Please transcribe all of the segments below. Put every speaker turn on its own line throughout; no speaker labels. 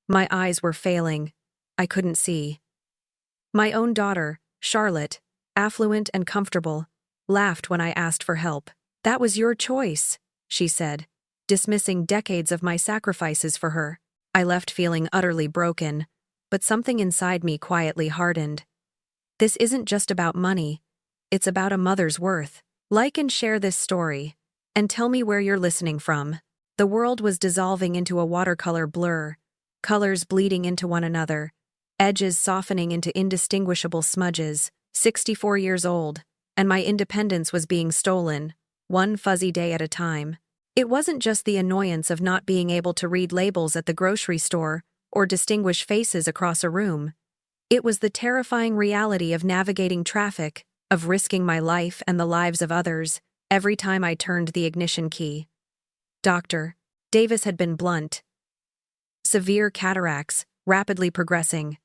My eyes were failing. I couldn't see. My own daughter, Charlotte, affluent and comfortable, laughed when I asked for help. "That was your choice," she said, dismissing decades of my sacrifices for her. I left feeling utterly broken, but something inside me quietly hardened. This isn't just about money, it's about a mother's worth. Like and share this story, and tell me where you're listening from. The world was dissolving into a watercolor blur, colors bleeding into one another, edges softening into indistinguishable smudges. 64 years old, and my independence was being stolen, one fuzzy day at a time. It wasn't just the annoyance of not being able to read labels at the grocery store or distinguish faces across a room. It was the terrifying reality of navigating traffic, of risking my life and the lives of others every time I turned the ignition key. Dr. Davis had been blunt. Severe cataracts, rapidly progressing.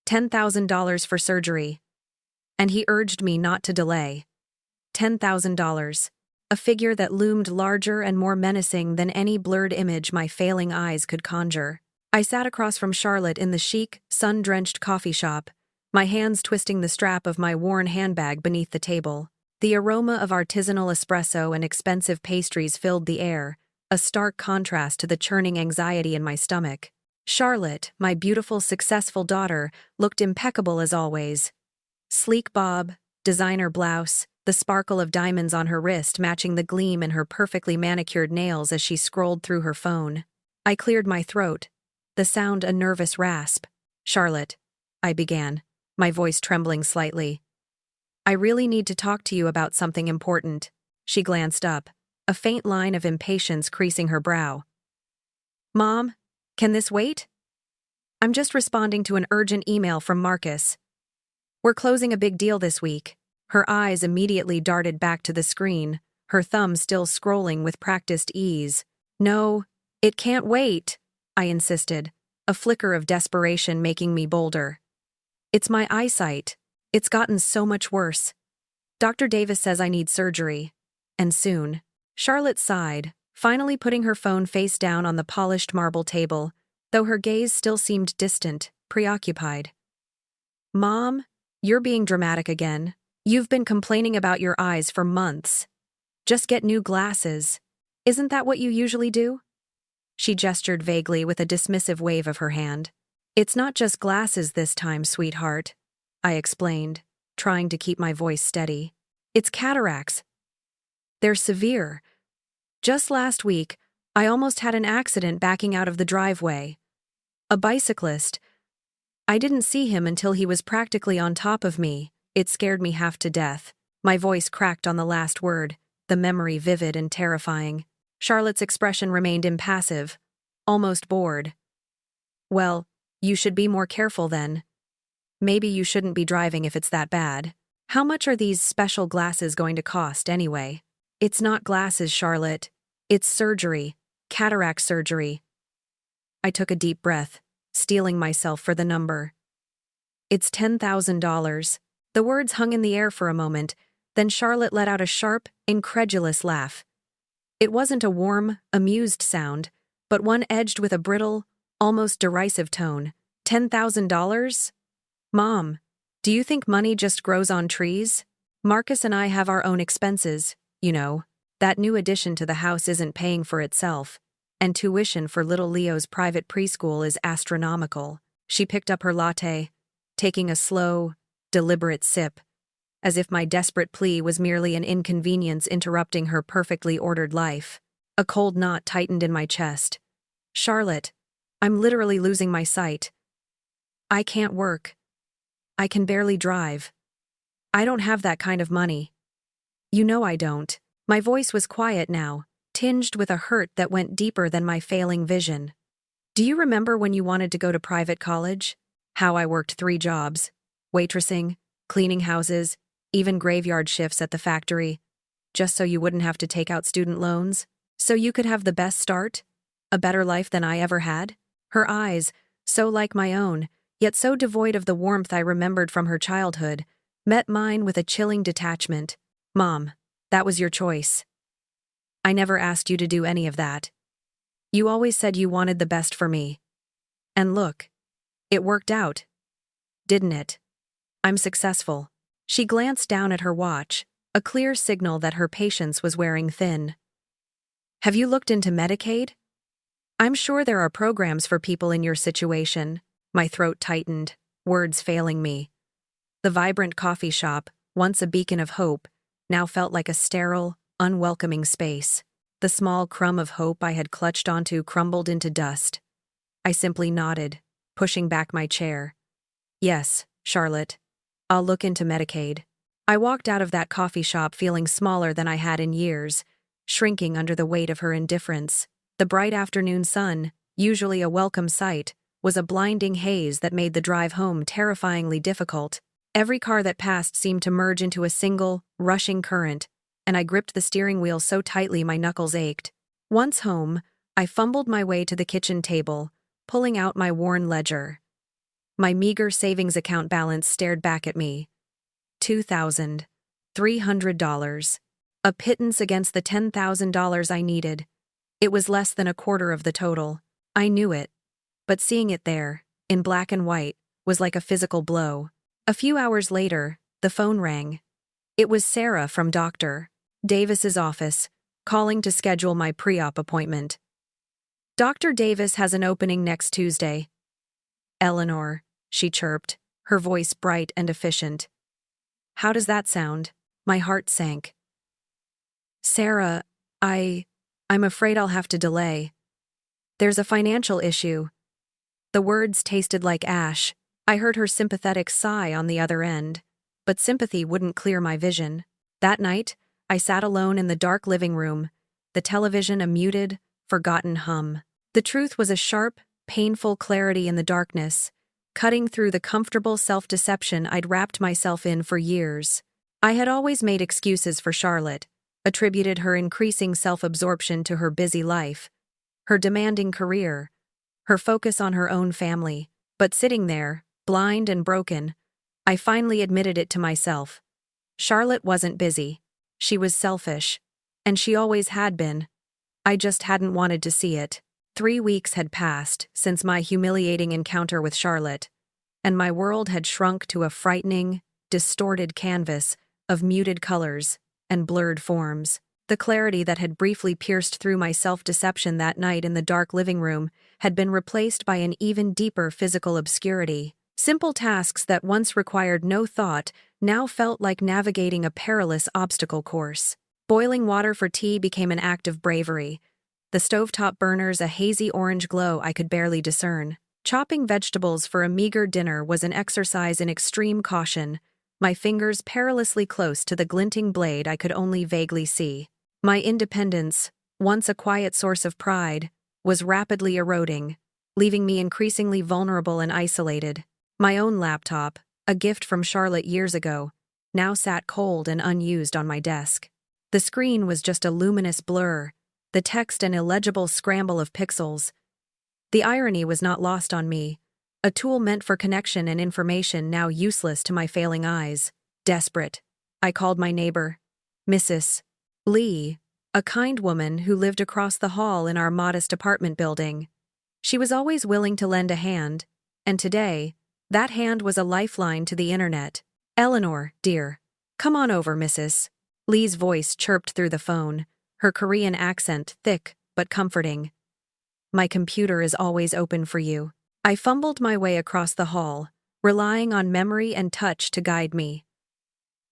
$10,000 for surgery. And he urged me not to delay. $10,000, a figure that loomed larger and more menacing than any blurred image my failing eyes could conjure. I sat across from Charlotte in the chic, sun-drenched coffee shop, my hands twisting the strap of my worn handbag beneath the table. The aroma of artisanal espresso and expensive pastries filled the air, a stark contrast to the churning anxiety in my stomach. Charlotte, my beautiful, successful daughter, looked impeccable as always. Sleek bob, designer blouse, the sparkle of diamonds on her wrist matching the gleam in her perfectly manicured nails as she scrolled through her phone. I cleared my throat, the sound a nervous rasp. "Charlotte," I began, my voice trembling slightly. "I really need to talk to you about something important." She glanced up, a faint line of impatience creasing her brow. "Mom, can this wait? I'm just responding to an urgent email from Marcus. We're closing a big deal this week." Her eyes immediately darted back to the screen, her thumb still scrolling with practiced ease. "No, it can't wait," I insisted, a flicker of desperation making me bolder. "It's my eyesight. It's gotten so much worse. Dr. Davis says I need surgery. And soon." Charlotte sighed, finally putting her phone face down on the polished marble table, though her gaze still seemed distant, preoccupied. "Mom, you're being dramatic again. You've been complaining about your eyes for months. Just get new glasses. Isn't that what you usually do?" She gestured vaguely with a dismissive wave of her hand. "It's not just glasses this time, sweetheart," I explained, trying to keep my voice steady. "It's cataracts. They're severe. Just last week, I almost had an accident backing out of the driveway. A bicyclist. I didn't see him until he was practically on top of me. It scared me half to death." My voice cracked on the last word, the memory vivid and terrifying. Charlotte's expression remained impassive, almost bored. "Well, you should be more careful then. Maybe you shouldn't be driving if it's that bad. How much are these special glasses going to cost anyway?" "It's not glasses, Charlotte. It's surgery. Cataract surgery." I took a deep breath, steeling myself for the number. "It's $10,000. The words hung in the air for a moment, then Charlotte let out a sharp, incredulous laugh. It wasn't a warm, amused sound, but one edged with a brittle, almost derisive tone. $10,000? Mom, do you think money just grows on trees? Marcus and I have our own expenses, you know. That new addition to the house isn't paying for itself, and tuition for little Leo's private preschool is astronomical." She picked up her latte, taking a slow, deliberate sip, as if my desperate plea was merely an inconvenience interrupting her perfectly ordered life. A cold knot tightened in my chest. "Charlotte, I'm literally losing my sight. I can't work. I can barely drive. I don't have that kind of money. You know I don't." My voice was quiet now, tinged with a hurt that went deeper than my failing vision. "Do you remember when you wanted to go to private college? How I worked 3 jobs. Waitressing, cleaning houses, even graveyard shifts at the factory, just so you wouldn't have to take out student loans, so you could have the best start, a better life than I ever had?" Her eyes, so like my own, yet so devoid of the warmth I remembered from her childhood, met mine with a chilling detachment. "Mom, that was your choice. I never asked you to do any of that. You always said you wanted the best for me. And look, it worked out, didn't it? I'm successful. She glanced down at her watch, a clear signal that her patience was wearing thin. Have you looked into Medicaid? I'm sure there are programs for people in your situation. My throat tightened, words failing me. The vibrant coffee shop, once a beacon of hope, now felt like a sterile, unwelcoming space. The small crumb of hope I had clutched onto crumbled into dust. I simply nodded, pushing back my chair. Yes, Charlotte. I'll look into Medicaid. I walked out of that coffee shop feeling smaller than I had in years, shrinking under the weight of her indifference. The bright afternoon sun, usually a welcome sight, was a blinding haze that made the drive home terrifyingly difficult. Every car that passed seemed to merge into a single, rushing current, and I gripped the steering wheel so tightly my knuckles ached. Once home, I fumbled my way to the kitchen table, pulling out my worn ledger. My meager savings account balance stared back at me. $2,300. A pittance against the $10,000 I needed. It was less than a quarter of the total. I knew it. But seeing it there, in black and white, was like a physical blow. A few hours later, the phone rang. It was Sarah from Dr. Davis's office, calling to schedule my pre-op appointment. Dr. Davis has an opening next Tuesday. Eleanor, she chirped, her voice bright and efficient. How does that sound? My heart sank. Sarah, I'm afraid I'll have to delay. There's a financial issue. The words tasted like ash. I heard her sympathetic sigh on the other end, but sympathy wouldn't clear my vision. That night, I sat alone in the dark living room, the television a muted, forgotten hum. The truth was a sharp, painful clarity in the darkness, cutting through the comfortable self-deception I'd wrapped myself in for years. I had always made excuses for Charlotte, attributed her increasing self-absorption to her busy life, her demanding career, her focus on her own family. But sitting there, blind and broken, I finally admitted it to myself. Charlotte wasn't busy. She was selfish. And she always had been. I just hadn't wanted to see it. 3 weeks had passed since my humiliating encounter with Charlotte, and my world had shrunk to a frightening, distorted canvas of muted colors and blurred forms. The clarity that had briefly pierced through my self-deception that night in the dark living room had been replaced by an even deeper physical obscurity. Simple tasks that once required no thought now felt like navigating a perilous obstacle course. Boiling water for tea became an act of bravery, the stovetop burners a hazy orange glow I could barely discern. Chopping vegetables for a meager dinner was an exercise in extreme caution, my fingers perilously close to the glinting blade I could only vaguely see. My independence, once a quiet source of pride, was rapidly eroding, leaving me increasingly vulnerable and isolated. My own laptop, a gift from Charlotte years ago, now sat cold and unused on my desk. The screen was just a luminous blur, the text an illegible scramble of pixels. The irony was not lost on me, a tool meant for connection and information now useless to my failing eyes. Desperate, I called my neighbor, Mrs. Lee, a kind woman who lived across the hall in our modest apartment building. She was always willing to lend a hand, and today, that hand was a lifeline to the internet. Eleanor, dear, come on over, Mrs. Lee's voice chirped through the phone, her Korean accent thick but comforting. My computer is always open for you. I fumbled my way across the hall, relying on memory and touch to guide me.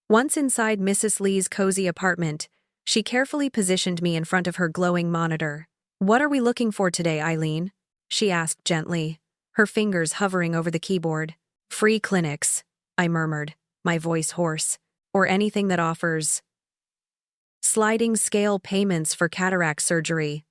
Once inside Mrs. Lee's cozy apartment, she carefully positioned me in front of her glowing monitor. What are we looking for today, Eileen? She asked gently, her fingers hovering over the keyboard. Free clinics, I murmured, my voice hoarse, or anything that offers sliding scale payments for cataract surgery.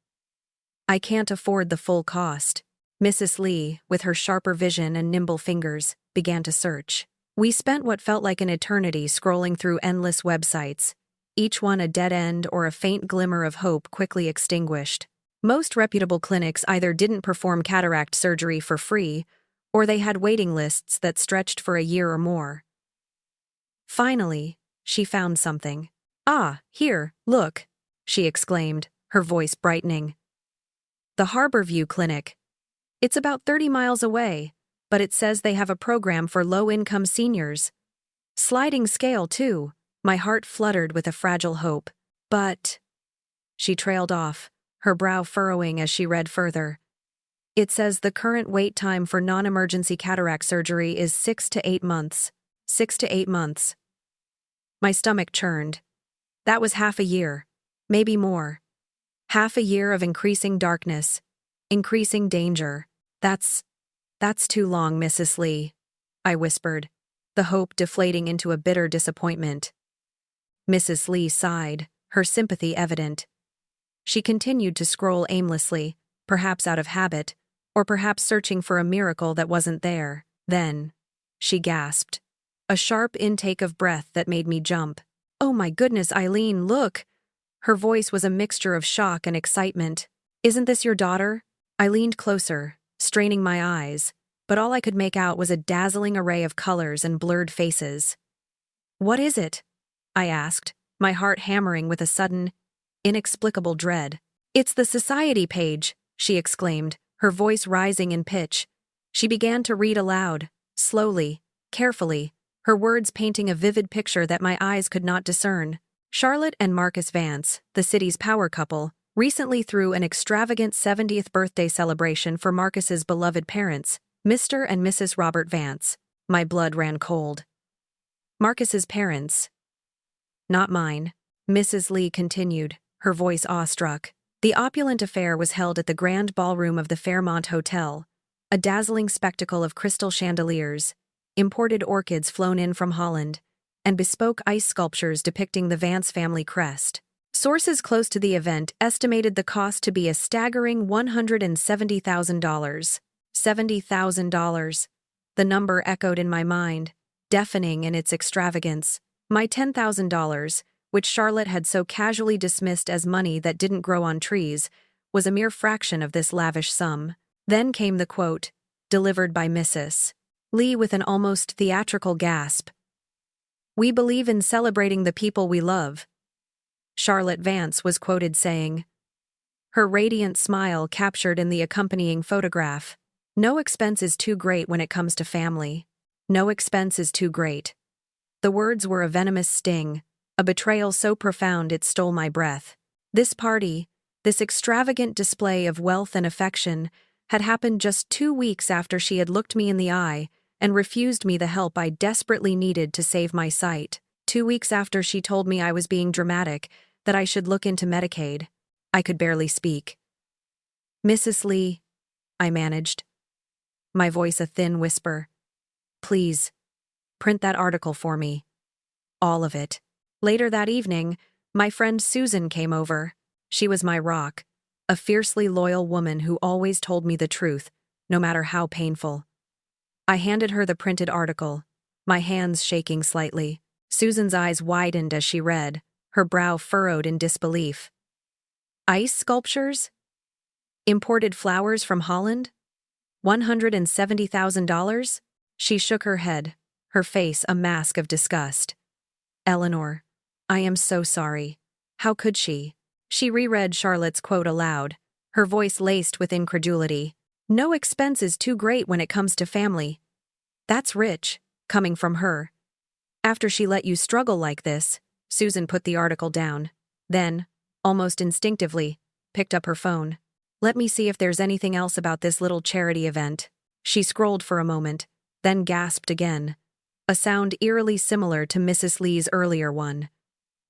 I can't afford the full cost. Mrs. Lee, with her sharper vision and nimble fingers, began to search. We spent what felt like an eternity scrolling through endless websites, each one a dead end or a faint glimmer of hope quickly extinguished. Most reputable clinics either didn't perform cataract surgery for free, or they had waiting lists that stretched for a year or more. Finally, she found something. Ah, here, look, she exclaimed, her voice brightening. The Harborview Clinic. It's about 30 miles away, but it says they have a program for low-income seniors. Sliding scale, too. My heart fluttered with a fragile hope. But... She trailed off, her brow furrowing as she read further. It says the current wait time for non-emergency cataract surgery is 6 to 8 months. 6 to 8 months. My stomach churned. That was half a year. Maybe more. Half a year of increasing darkness. Increasing danger. That's too long, Mrs. Lee, I whispered, the hope deflating into a bitter disappointment. Mrs. Lee sighed, her sympathy evident. She continued to scroll aimlessly, perhaps out of habit, or perhaps searching for a miracle that wasn't there. Then, she gasped. A sharp intake of breath that made me jump. "Oh my goodness, Eileen, look!" Her voice was a mixture of shock and excitement. "Isn't this your daughter?" I leaned closer, straining my eyes, but all I could make out was a dazzling array of colors and blurred faces. "What is it?" I asked, my heart hammering with a sudden, inexplicable dread. "It's the society page," she exclaimed, her voice rising in pitch. She began to read aloud, slowly, carefully, her words painting a vivid picture that my eyes could not discern. Charlotte and Marcus Vance, the city's power couple, recently threw an extravagant 70th birthday celebration for Marcus's beloved parents, Mr. and Mrs. Robert Vance. My blood ran cold. Marcus's parents. Not mine. Mrs. Lee continued, her voice awestruck. The opulent affair was held at the grand ballroom of the Fairmont Hotel, a dazzling spectacle of crystal chandeliers, imported orchids flown in from Holland, and bespoke ice sculptures depicting the Vance family crest. Sources close to the event estimated the cost to be a staggering $170,000. $70,000. The number echoed in my mind, deafening in its extravagance. My $10,000, which Charlotte had so casually dismissed as money that didn't grow on trees, was a mere fraction of this lavish sum. Then came the quote, delivered by Mrs. Lee with an almost theatrical gasp. "We believe in celebrating the people we love," Charlotte Vance was quoted saying. Her radiant smile captured in the accompanying photograph. "No expense is too great when it comes to family. No expense is too great." The words were a venomous sting, a betrayal so profound it stole my breath. This party, this extravagant display of wealth and affection, had happened just 2 weeks after she had looked me in the eye and refused me the help I desperately needed to save my sight. 2 weeks after she told me I was being dramatic, that I should look into Medicaid. I could barely speak. "Mrs. Lee," I managed, my voice a thin whisper. "Please, print that article for me. All of it." Later that evening, my friend Susan came over. She was my rock, a fiercely loyal woman who always told me the truth, no matter how painful. I handed her the printed article, my hands shaking slightly. Susan's eyes widened as she read, her brow furrowed in disbelief. "Ice sculptures? Imported flowers from Holland? $170,000? She shook her head, her face a mask of disgust. "Eleanor, I am so sorry. How could she?" She reread Charlotte's quote aloud, her voice laced with incredulity. "No expense is too great when it comes to family. That's rich, coming from her. After she let you struggle like this," Susan put the article down, then, almost instinctively, picked up her phone. "Let me see if there's anything else about this little charity event." She scrolled for a moment, then gasped again, a sound eerily similar to Mrs. Lee's earlier one.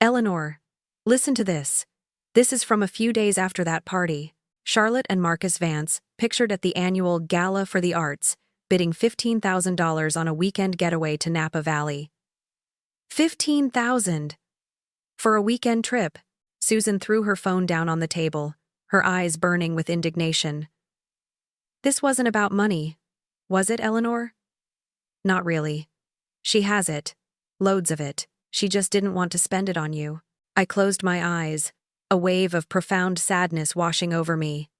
"Eleanor, listen to this. This is from a few days after that party. Charlotte and Marcus Vance, pictured at the annual Gala for the Arts, bidding $15,000 on a weekend getaway to Napa Valley." $15,000! For a weekend trip. Susan threw her phone down on the table, her eyes burning with indignation. "This wasn't about money, was it, Eleanor?" "Not really. She has it. Loads of it. She just didn't want to spend it on you." I closed my eyes, a wave of profound sadness washing over me.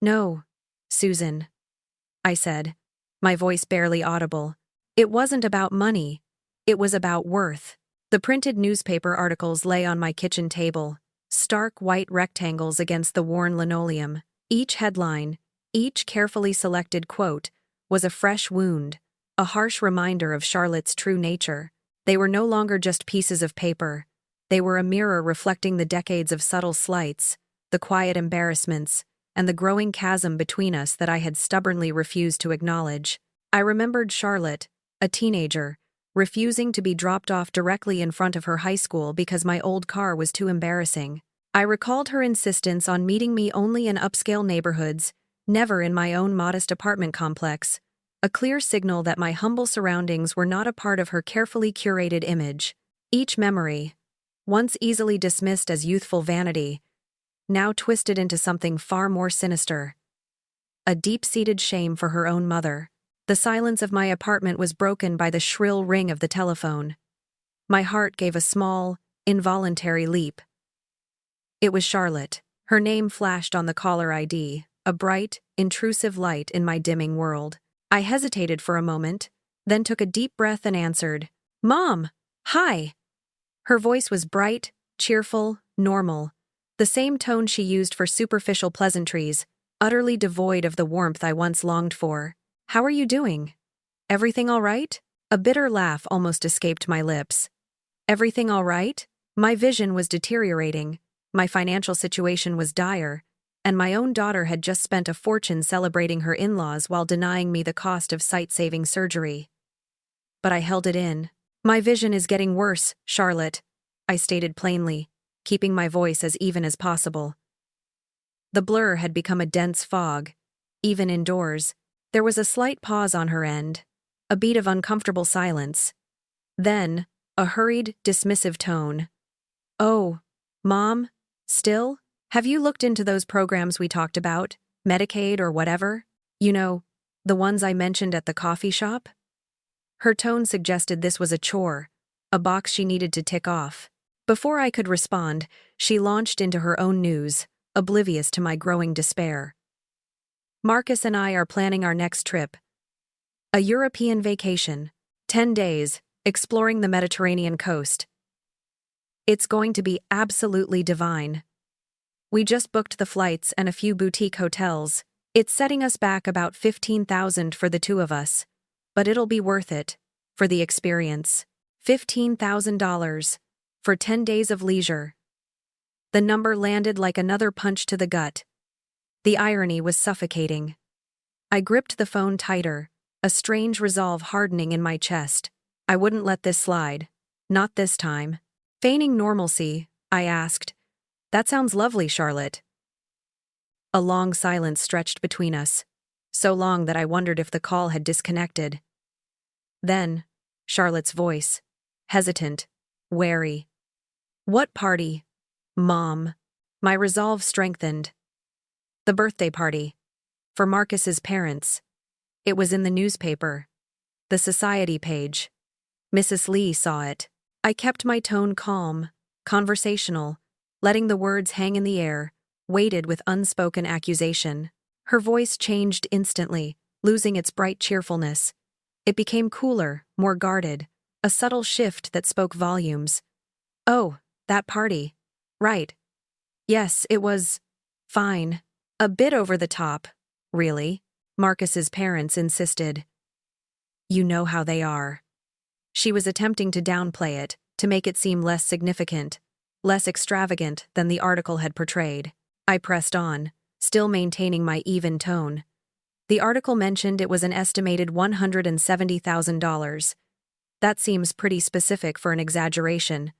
"No, Susan," I said, my voice barely audible. "It wasn't about money. It was about worth." The printed newspaper articles lay on my kitchen table, stark white rectangles against the worn linoleum. Each headline, Each carefully selected quote was a fresh wound, a harsh reminder of Charlotte's true nature. They were no longer just pieces of paper. They were a mirror reflecting the decades of subtle slights, the quiet embarrassments, and the growing chasm between us that I had stubbornly refused to acknowledge. I remembered Charlotte, a teenager, refusing to be dropped off directly in front of her high school because my old car was too embarrassing. I recalled her insistence on meeting me only in upscale neighborhoods, never in my own modest apartment complex, a clear signal that my humble surroundings were not a part of her carefully curated image. Each memory, once easily dismissed as youthful vanity, now twisted into something far more sinister. A deep-seated shame for her own mother. The silence of my apartment was broken by the shrill ring of the telephone. My heart gave a small, involuntary leap. It was Charlotte. Her name flashed on the caller ID, a bright, intrusive light in my dimming world. I hesitated for a moment, then took a deep breath and answered, "Mom! Hi!" Her voice was bright, cheerful, normal, the same tone she used for superficial pleasantries, utterly devoid of the warmth I once longed for. "How are you doing? Everything all right?" A bitter laugh almost escaped my lips. Everything all right? My vision was deteriorating, my financial situation was dire, and my own daughter had just spent a fortune celebrating her in-laws while denying me the cost of sight-saving surgery. But I held it in. "My vision is getting worse, Charlotte," I stated plainly, keeping my voice as even as possible. The blur had become a dense fog, even indoors. There was a slight pause on her end, a beat of uncomfortable silence. Then, a hurried, dismissive tone. "Oh, Mom, still? Have you looked into those programs we talked about, Medicaid or whatever? You know, the ones I mentioned at the coffee shop?" Her tone suggested this was a chore, a box she needed to tick off. Before I could respond, she launched into her own news, oblivious to my growing despair. "Marcus and I are planning our next trip. A European vacation. 10 days, exploring the Mediterranean coast. It's going to be absolutely divine. We just booked the flights and a few boutique hotels. It's setting us back about $15,000 for the two of us, but it'll be worth it, for the experience. $15,000 for 10 days of leisure." The number landed like another punch to the gut. The irony was suffocating. I gripped the phone tighter, a strange resolve hardening in my chest. I wouldn't let this slide. Not this time. Feigning normalcy, I asked, "That sounds lovely, Charlotte." A long silence stretched between us, so long that I wondered if the call had disconnected. Then, Charlotte's voice, hesitant, wary. "What party, Mom?" My resolve strengthened. "The birthday party. For Marcus's parents. It was in the newspaper. The society page. Mrs. Lee saw it." I kept my tone calm, conversational, letting the words hang in the air, weighted with unspoken accusation. Her voice changed instantly, losing its bright cheerfulness. It became cooler, more guarded, a subtle shift that spoke volumes. "Oh, that party. Right. Yes, it was fine. A bit over the top, really," Marcus's parents insisted. "You know how they are." She was attempting to downplay it, to make it seem less significant, less extravagant than the article had portrayed. I pressed on, still maintaining my even tone. "The article mentioned it was an estimated $170,000. That seems pretty specific for an exaggeration,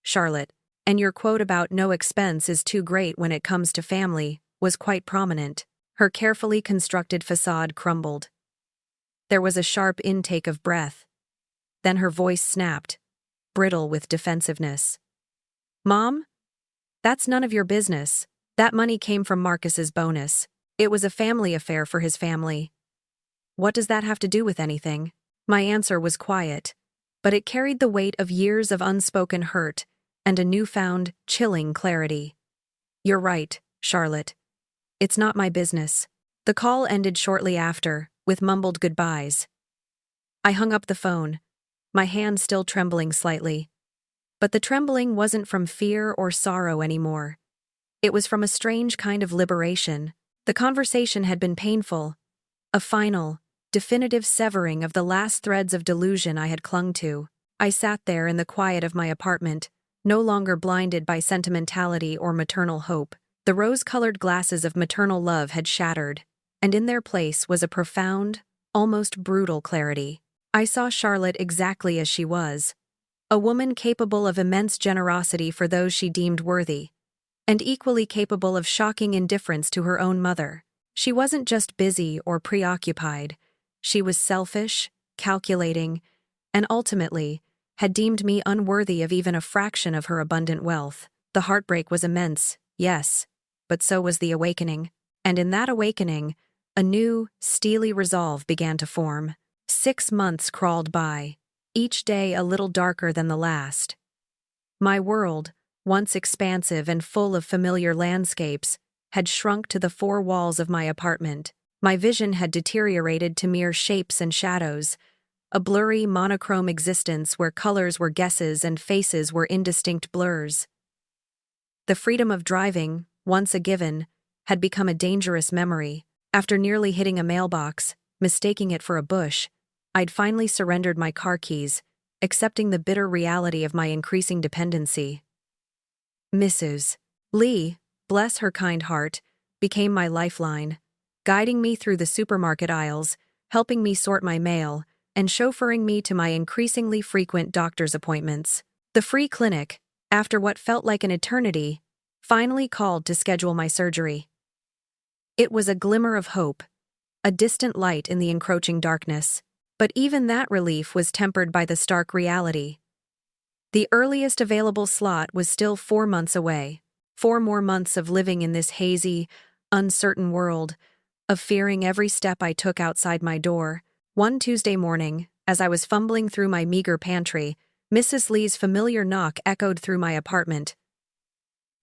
Charlotte, and your quote about no expense is too great when it comes to family was quite prominent." Her carefully constructed facade crumbled. There was a sharp intake of breath. Then her voice snapped, brittle with defensiveness. "Mom? That's none of your business. That money came from Marcus's bonus. It was a family affair for his family. What does that have to do with anything?" My answer was quiet, but it carried the weight of years of unspoken hurt and a newfound, chilling clarity. "You're right, Charlotte. It's not my business." The call ended shortly after, with mumbled goodbyes. I hung up the phone, my hand still trembling slightly. But the trembling wasn't from fear or sorrow anymore. It was from a strange kind of liberation, The conversation had been painful, a final, definitive severing of the last threads of delusion I had clung to. I sat there in the quiet of my apartment, no longer blinded by sentimentality or maternal hope. The rose-colored glasses of maternal love had shattered, and in their place was a profound, almost brutal clarity. I saw Charlotte exactly as she was, a woman capable of immense generosity for those she deemed worthy, and equally capable of shocking indifference to her own mother. She wasn't just busy or preoccupied, she was selfish, calculating, and ultimately, had deemed me unworthy of even a fraction of her abundant wealth. The heartbreak was immense, yes, but so was the awakening. And in that awakening, a new, steely resolve began to form. 6 months crawled by, each day a little darker than the last. My world, once expansive and full of familiar landscapes, had shrunk to the 4 walls of my apartment. My vision had deteriorated to mere shapes and shadows, a blurry, monochrome existence where colors were guesses and faces were indistinct blurs. The freedom of driving, once a given, had become a dangerous memory. After nearly hitting a mailbox, mistaking it for a bush, I'd finally surrendered my car keys, accepting the bitter reality of my increasing dependency. Mrs. Lee, bless her kind heart, became my lifeline, guiding me through the supermarket aisles, helping me sort my mail, and chauffeuring me to my increasingly frequent doctor's appointments. The free clinic, after what felt like an eternity, finally called to schedule my surgery. It was a glimmer of hope, a distant light in the encroaching darkness. But even that relief was tempered by the stark reality. The earliest available slot was still 4 months away. 4 more months of living in this hazy, uncertain world, of fearing every step I took outside my door. One Tuesday morning, as I was fumbling through my meager pantry, Mrs. Lee's familiar knock echoed through my apartment.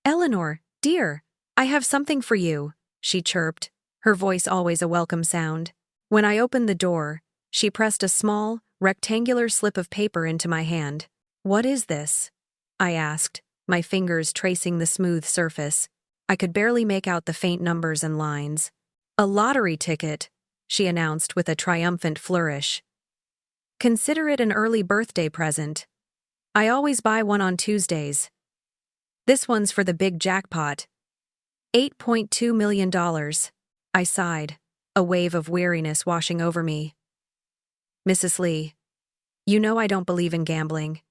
"Eleanor, dear, I have something for you," she chirped, her voice always a welcome sound. When I opened the door, she pressed a small, rectangular slip of paper into my hand. "What is this?" I asked, my fingers tracing the smooth surface. I could barely make out the faint numbers and lines. "A lottery ticket," she announced with a triumphant flourish. "Consider it an early birthday present. I always buy one on Tuesdays. This one's for the big jackpot. $8.2 million. I sighed, a wave of weariness washing over me. "Mrs. Lee, you know I don't believe in gambling.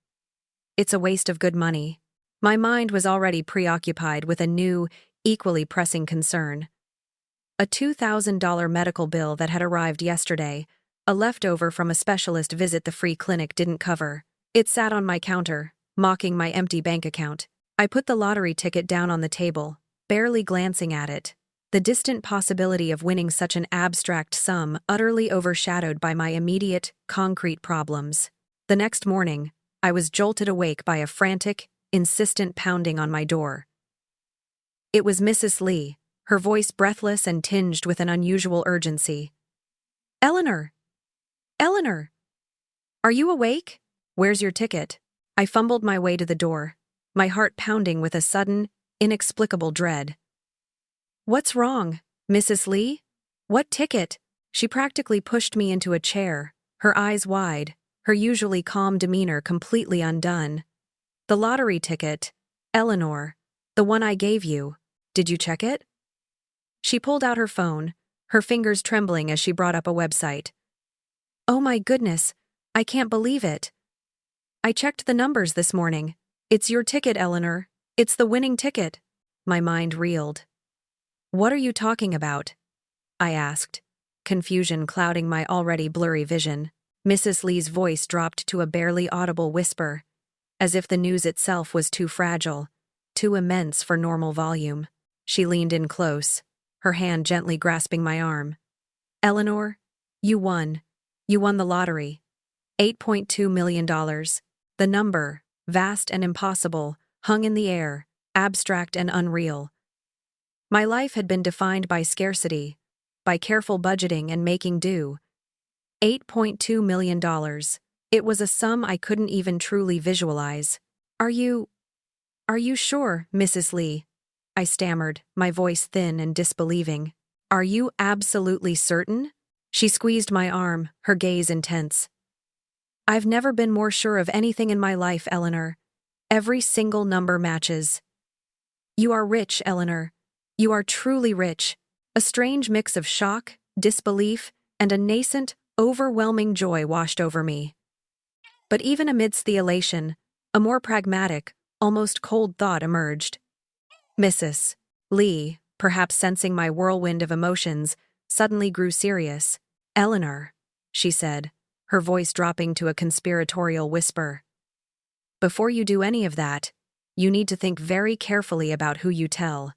It's a waste of good money." My mind was already preoccupied with a new, equally pressing concern. A $2,000 medical bill that had arrived yesterday, a leftover from a specialist visit the free clinic didn't cover. It sat on my counter, mocking my empty bank account. I put the lottery ticket down on the table, barely glancing at it. The distant possibility of winning such an abstract sum utterly overshadowed by my immediate, concrete problems. The next morning, I was jolted awake by a frantic, insistent pounding on my door. It was Mrs. Lee, her voice breathless and tinged with an unusual urgency. "Eleanor! Eleanor! Are you awake? Where's your ticket?" I fumbled my way to the door, my heart pounding with a sudden, inexplicable dread. "What's wrong, Mrs. Lee? What ticket?" She practically pushed me into a chair, her eyes wide, her usually calm demeanor completely undone. "The lottery ticket, Eleanor. The one I gave you. Did you check it?" She pulled out her phone, her fingers trembling as she brought up a website. "Oh my goodness, I can't believe it. I checked the numbers this morning. It's your ticket, Eleanor. It's the winning ticket." My mind reeled. "What are you talking about?" I asked, confusion clouding my already blurry vision. Mrs. Lee's voice dropped to a barely audible whisper, as if the news itself was too fragile, too immense for normal volume. She leaned in close, her hand gently grasping my arm. "Eleanor, you won. You won the lottery. $8.2 million. The number, vast and impossible, hung in the air, abstract and unreal. My life had been defined by scarcity, by careful budgeting and making do. $8.2 million. It was a sum I couldn't even truly visualize. Are you sure, Mrs. Lee?" I stammered, my voice thin and disbelieving. Are you absolutely certain? She squeezed my arm, her gaze intense. I've never been more sure of anything in my life, Eleanor. Every single number matches. You are rich, Eleanor. You are truly rich. A strange mix of shock, disbelief, and a nascent, overwhelming joy washed over me. But even amidst the elation, a more pragmatic, almost cold thought emerged. Mrs. Lee, perhaps sensing my whirlwind of emotions, suddenly grew serious. Eleanor, she said, her voice dropping to a conspiratorial whisper. Before you do any of that, you need to think very carefully about who you tell.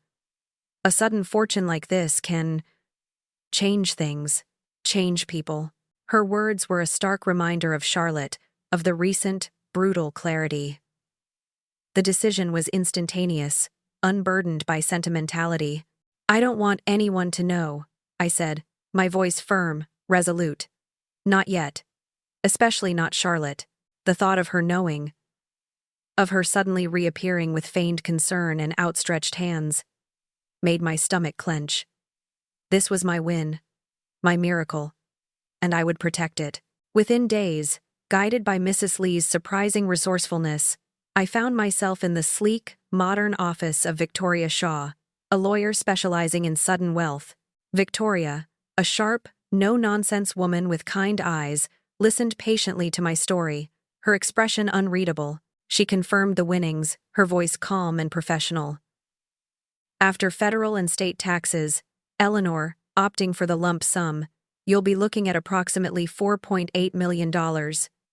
A sudden fortune like this can change things, change people. Her words were a stark reminder of Charlotte, of the recent, brutal clarity. The decision was instantaneous, unburdened by sentimentality. I don't want anyone to know, I said, my voice firm, resolute. Not yet. Especially not Charlotte. The thought of her knowing, of her suddenly reappearing with feigned concern and outstretched hands, made my stomach clench. This was my win, my miracle, and I would protect it. Within days, guided by Mrs. Lee's surprising resourcefulness, I found myself in the sleek, modern office of Victoria Shaw, a lawyer specializing in sudden wealth. Victoria, a sharp, no-nonsense woman with kind eyes, listened patiently to my story, her expression unreadable. She confirmed the winnings, her voice calm and professional. After federal and state taxes, Eleanor, opting for the lump sum, you'll be looking at approximately $4.8 million,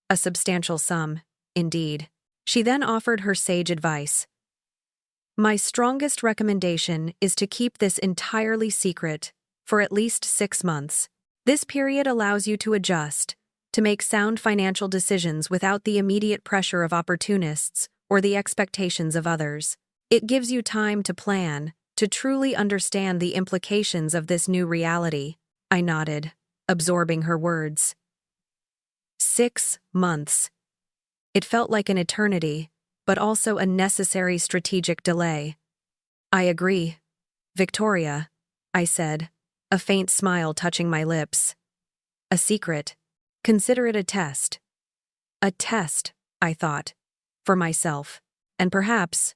a substantial sum, indeed. She then offered her sage advice. My strongest recommendation is to keep this entirely secret for at least 6 months. This period allows you to adjust, to make sound financial decisions without the immediate pressure of opportunists or the expectations of others. It gives you time to plan, to truly understand the implications of this new reality. I nodded, absorbing her words. 6 months. It felt like an eternity, but also a necessary strategic delay. I agree. Victoria, I said, a faint smile touching my lips. A secret. Consider it a test. A test, I thought. For myself. And perhaps,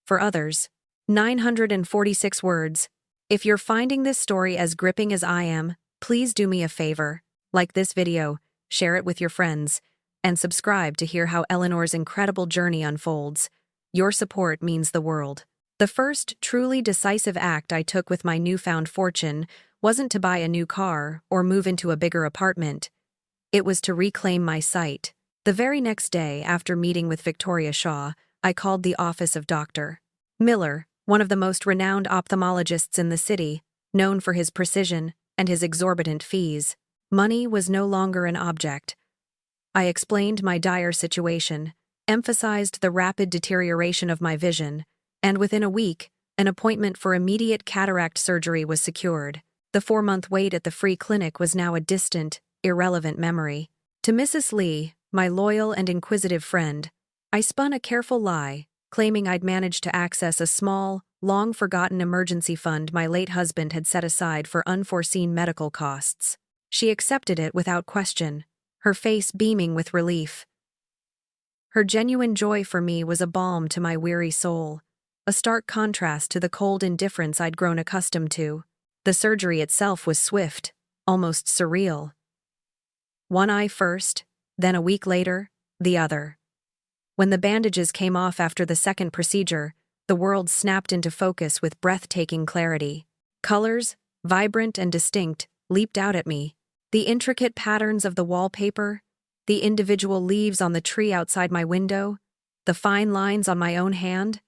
for others. 946 words. If you're finding this story as gripping as I am, please do me a favor. Like this video, share it with your friends, and subscribe to hear how Eleanor's incredible journey unfolds. Your support means the world. The first truly decisive act I took with my newfound fortune wasn't to buy a new car or move into a bigger apartment. It was to reclaim my sight. The very next day, after meeting with Victoria Shaw, I called the office of Dr. Miller, one of the most renowned ophthalmologists in the city, known for his precision and his exorbitant fees. Money was no longer an object. I explained my dire situation, emphasized the rapid deterioration of my vision, and within a week, an appointment for immediate cataract surgery was secured. The 4-month wait at the free clinic was now a distant, irrelevant memory. To Mrs. Lee, my loyal and inquisitive friend, I spun a careful lie, claiming I'd managed to access a small, long-forgotten emergency fund my late husband had set aside for unforeseen medical costs. She accepted it without question, her face beaming with relief. Her genuine joy for me was a balm to my weary soul, a stark contrast to the cold indifference I'd grown accustomed to. The surgery itself was swift, almost surreal. One eye first, then a week later, the other. When the bandages came off after the second procedure, the world snapped into focus with breathtaking clarity. Colors, vibrant and distinct, leaped out at me. The intricate patterns of the wallpaper, the individual leaves on the tree outside my window, the fine lines on my own hand.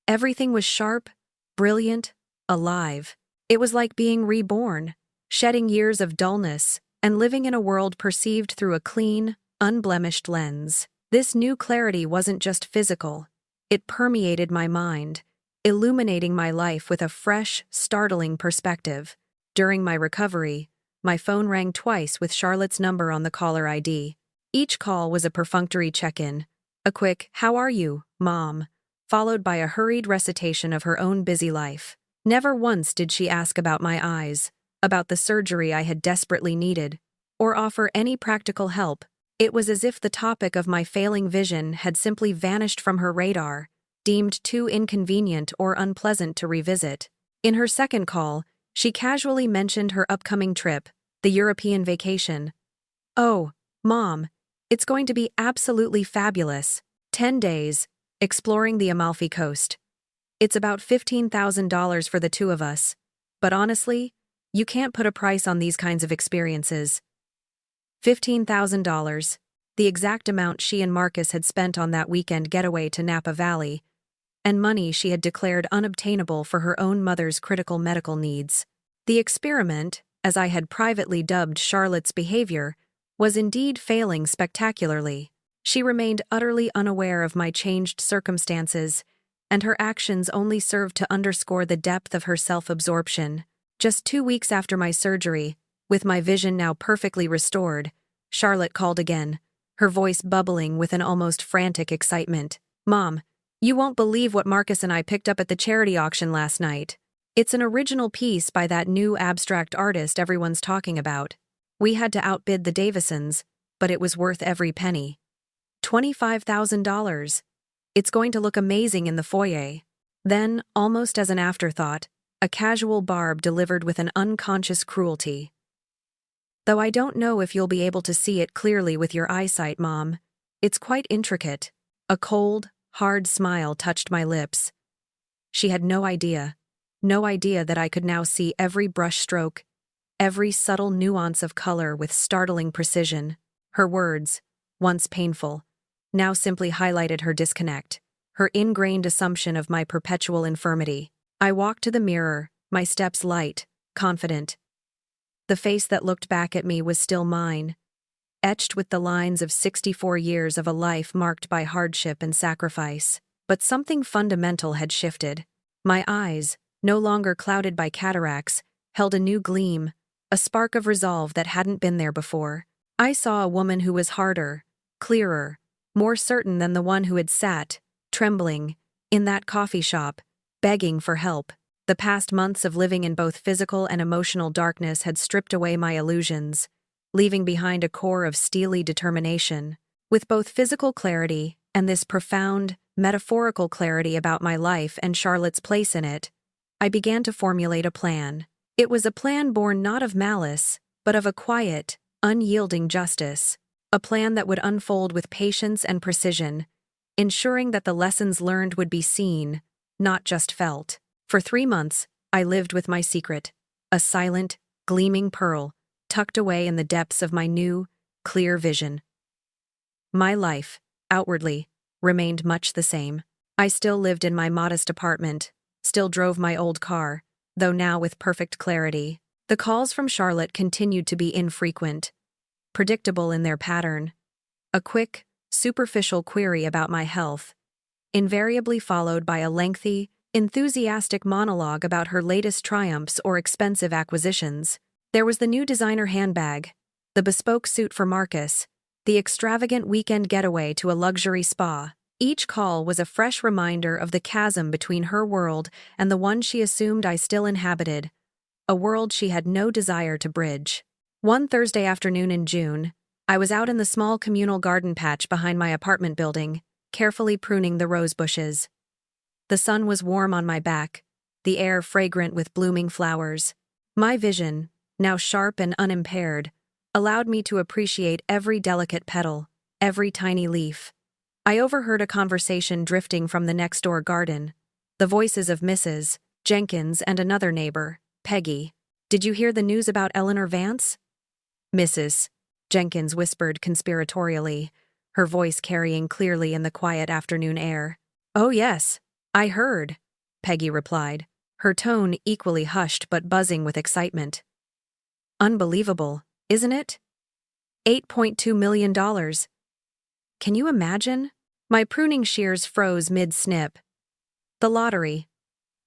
Everything was sharp, brilliant, alive. It was like being reborn, shedding years of dullness, and living in a world perceived through a clean, unblemished lens. This new clarity wasn't just physical. It permeated my mind, illuminating my life with a fresh, startling perspective. During my recovery, my phone rang twice with Charlotte's number on the caller ID. Each call was a perfunctory check-in, a quick, "How are you, Mom?" followed by a hurried recitation of her own busy life. Never once did she ask about my eyes, about the surgery I had desperately needed, or offer any practical help. It was as if the topic of my failing vision had simply vanished from her radar, deemed too inconvenient or unpleasant to revisit. In her second call, she casually mentioned her upcoming trip, the European vacation. "Oh, Mom, it's going to be absolutely fabulous. 10 days, exploring the Amalfi Coast. It's about $15,000 for the two of us, but honestly, you can't put a price on these kinds of experiences." $15,000, the exact amount she and Marcus had spent on that weekend getaway to Napa Valley, and money she had declared unobtainable for her own mother's critical medical needs. The experiment, as I had privately dubbed Charlotte's behavior, was indeed failing spectacularly. She remained utterly unaware of my changed circumstances, and her actions only served to underscore the depth of her self-absorption. Just 2 weeks after my surgery, with my vision now perfectly restored, Charlotte called again, her voice bubbling with an almost frantic excitement. "Mom, you won't believe what Marcus and I picked up at the charity auction last night. It's an original piece by that new abstract artist everyone's talking about. We had to outbid the Davisons, but it was worth every penny. $25,000. It's going to look amazing in the foyer." Then, almost as an afterthought, a casual barb delivered with an unconscious cruelty. "Though I don't know if you'll be able to see it clearly with your eyesight, Mom. It's quite intricate." A cold, hard smile touched my lips. She had no idea that I could now see every brushstroke, every subtle nuance of color with startling precision. Her words, once painful, now simply highlighted her disconnect, her ingrained assumption of my perpetual infirmity. I walked to the mirror, my steps light, confident. The face that looked back at me was still mine, etched with the lines of 64 years of a life marked by hardship and sacrifice. But something fundamental had shifted. My eyes, no longer clouded by cataracts, held a new gleam, a spark of resolve that hadn't been there before. I saw a woman who was harder, clearer, more certain than the one who had sat, trembling, in that coffee shop, begging for help. The past months of living in both physical and emotional darkness had stripped away my illusions, leaving behind a core of steely determination. With both physical clarity and this profound, metaphorical clarity about my life and Charlotte's place in it, I began to formulate a plan. It was a plan born not of malice, but of a quiet, unyielding justice. A plan that would unfold with patience and precision, ensuring that the lessons learned would be seen, not just felt. For 3 months, I lived with my secret, a silent, gleaming pearl, tucked away in the depths of my new, clear vision. My life, outwardly, remained much the same. I still lived in my modest apartment, still drove my old car, though now with perfect clarity. The calls from Charlotte continued to be infrequent, predictable in their pattern. A quick, superficial query about my health, invariably followed by a lengthy, enthusiastic monologue about her latest triumphs or expensive acquisitions. There was the new designer handbag, the bespoke suit for Marcus, the extravagant weekend getaway to a luxury spa. Each call was a fresh reminder of the chasm between her world and the one she assumed I still inhabited, a world she had no desire to bridge. One Thursday afternoon in June, I was out in the small communal garden patch behind my apartment building, carefully pruning the rose bushes. The sun was warm on my back, the air fragrant with blooming flowers. My vision, now sharp and unimpaired, allowed me to appreciate every delicate petal, every tiny leaf. I overheard a conversation drifting from the next-door garden, the voices of Mrs. Jenkins and another neighbor, Peggy. "Did you hear the news about Eleanor Vance?" Mrs. Jenkins whispered conspiratorially, her voice carrying clearly in the quiet afternoon air. "Oh yes, I heard," Peggy replied, her tone equally hushed but buzzing with excitement. "Unbelievable, isn't it? $8.2 million. Can you imagine?" My pruning shears froze mid-snip. The lottery.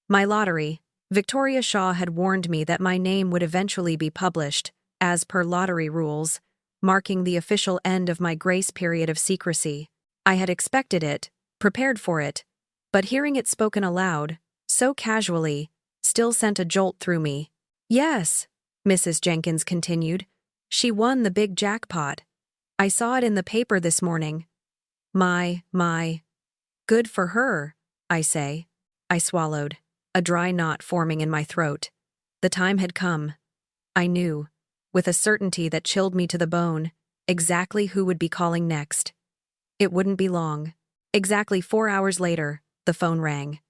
My lottery. Victoria Shaw had warned me that my name would eventually be published, as per lottery rules, marking the official end of my grace period of secrecy. I had expected it, prepared for it, but hearing it spoken aloud, so casually, still sent a jolt through me. Yes, Mrs. Jenkins continued. She won the big jackpot. I saw it in the paper this morning. My. Good for her, I say. I swallowed, a dry knot forming in my throat. The time had come. I knew, with a certainty that chilled me to the bone, exactly who would be calling next. It wouldn't be long. Exactly 4 hours later, the phone rang.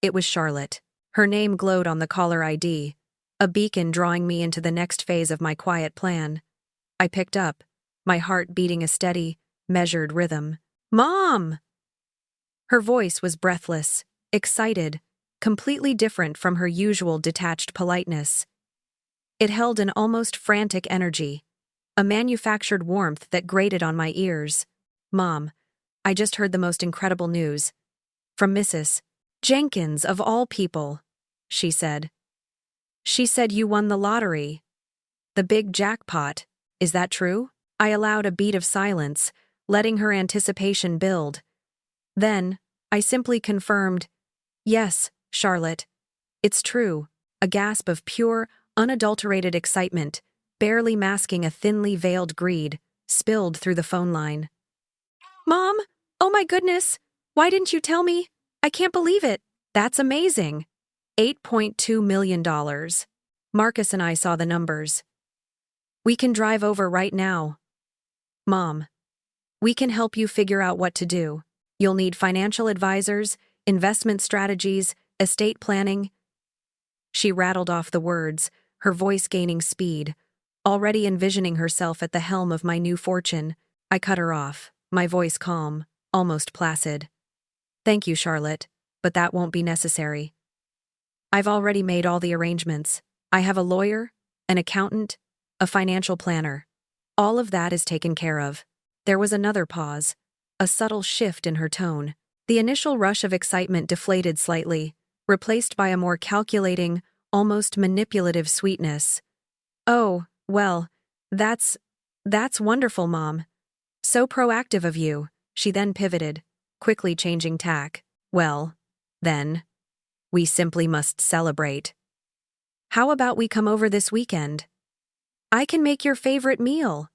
It was Charlotte. Her name glowed on the caller ID, a beacon drawing me into the next phase of my quiet plan. I picked up, my heart beating a steady, measured rhythm. Mom! Her voice was breathless, excited, completely different from her usual detached politeness. It held an almost frantic energy, a manufactured warmth that grated on my ears. Mom, I just heard the most incredible news. From Mrs. Jenkins, of all people, she said. She said you won the lottery. The big jackpot. Is that true? I allowed a beat of silence, letting her anticipation build. Then, I simply confirmed, yes, Charlotte. It's true. A gasp of pure, unadulterated excitement, barely masking a thinly veiled greed, spilled through the phone line. Mom! Oh my goodness! Why didn't you tell me? I can't believe it. That's amazing. $8.2 million. Marcus and I saw the numbers. We can drive over right now. Mom, we can help you figure out what to do. You'll need financial advisors, investment strategies, estate planning. She rattled off the words, her voice gaining speed, already envisioning herself at the helm of my new fortune. I cut her off, my voice calm, almost placid. Thank you, Charlotte, but that won't be necessary. I've already made all the arrangements. I have a lawyer, an accountant, a financial planner. All of that is taken care of. There was another pause, a subtle shift in her tone. The initial rush of excitement deflated slightly, replaced by a more calculating, almost manipulative sweetness. Oh, well, that's wonderful, Mom. So proactive of you. She then pivoted, quickly changing tack. Well, then, we simply must celebrate. How about we come over this weekend? I can make your favorite meal.